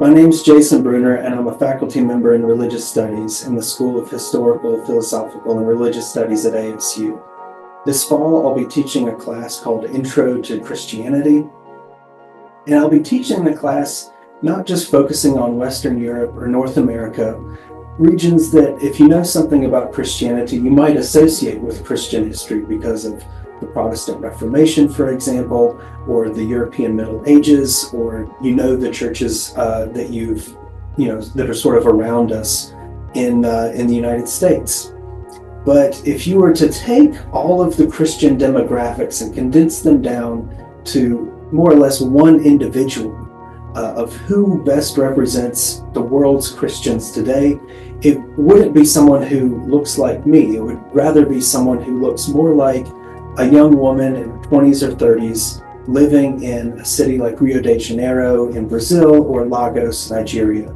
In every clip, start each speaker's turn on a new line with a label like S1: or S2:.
S1: My name's Jason Bruner, and I'm a faculty member in Religious Studies in the School of Historical, Philosophical, and Religious Studies at ASU. This fall, I'll be teaching a class called Intro to Christianity, and I'll be teaching the class not just focusing on Western Europe or North America, regions that, if you know something about Christianity, you might associate with Christian history because of the Protestant Reformation, for example, or the European Middle Ages, or the churches that that are sort of around us in the United States. But if you were to take all of the Christian demographics and condense them down to more or less one individual of who best represents the world's Christians today, it wouldn't be someone who looks like me. It would rather be someone who looks more like a young woman in her 20s or 30s living in a city like Rio de Janeiro in Brazil or Lagos, Nigeria.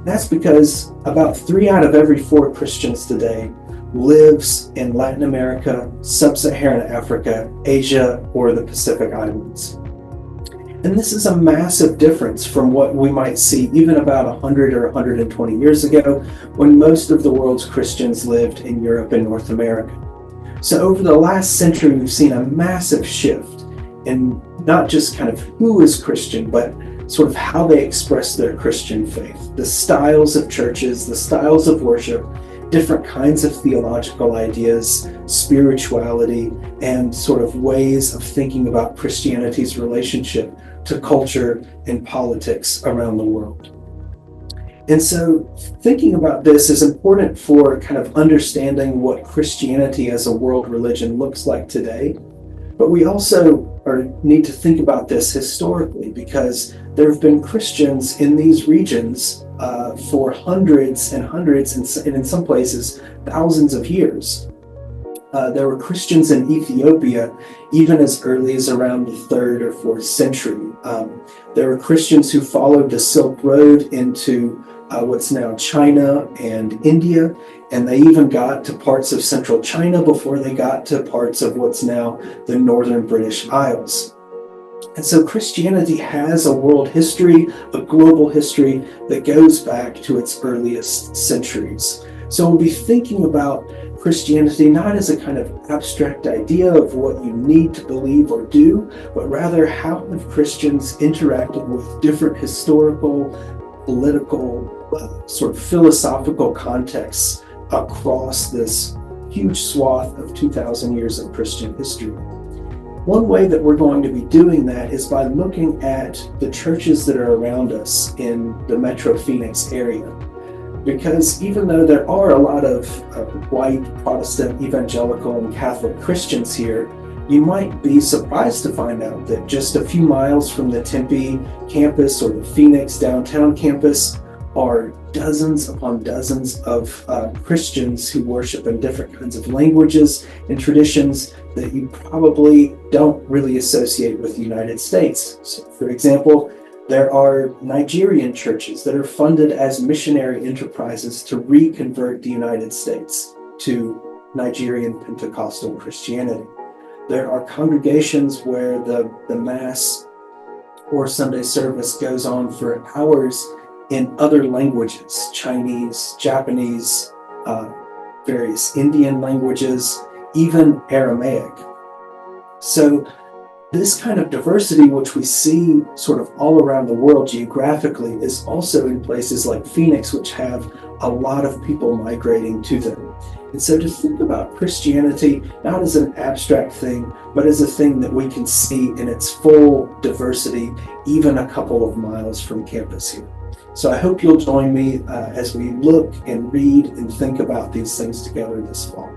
S1: That's because about 3 out of every 4 Christians today lives in Latin America, Sub-Saharan Africa, Asia, or the Pacific Islands. And this is a massive difference from what we might see even about 100 or 120 years ago, when most of the world's Christians lived in Europe and North America. So over the last century, we've seen a massive shift in not just kind of who is Christian, but sort of how they express their Christian faith, the styles of churches, the styles of worship, different kinds of theological ideas, spirituality, and sort of ways of thinking about Christianity's relationship to culture and politics around the world. And so thinking about this is important for kind of understanding what Christianity as a world religion looks like today. But we also need to think about this historically, because there have been Christians in these regions for hundreds and hundreds, and in some places, thousands of years. There were Christians in Ethiopia even as early as around the 3rd or 4th century. There were Christians who followed the Silk Road into what's now China and India, and they even got to parts of central China before they got to parts of what's now the northern British Isles. And so Christianity has a world history, a global history that goes back to its earliest centuries. So we'll be thinking about Christianity not as a kind of abstract idea of what you need to believe or do, but rather how have Christians interacted with different historical, political, sort of philosophical contexts across this huge swath of 2,000 years of Christian history. One way that we're going to be doing that is by looking at the churches that are around us in the Metro Phoenix area. Because even though there are a lot of white Protestant, evangelical, and Catholic Christians here, you might be surprised to find out that just a few miles from the Tempe campus or the Phoenix downtown campus are dozens upon dozens of Christians who worship in different kinds of languages and traditions that you probably don't really associate with the United States. So, for example, there are Nigerian churches that are funded as missionary enterprises to reconvert the United States to Nigerian Pentecostal Christianity. There are congregations where the Mass or Sunday service goes on for hours in other languages, Chinese, Japanese, various Indian languages, even Aramaic. So this kind of diversity, which we see sort of all around the world geographically, is also in places like Phoenix, which have a lot of people migrating to them. And so to think about Christianity not as an abstract thing, but as a thing that we can see in its full diversity, even a couple of miles from campus here. So I hope you'll join me as we look and read and think about these things together this fall.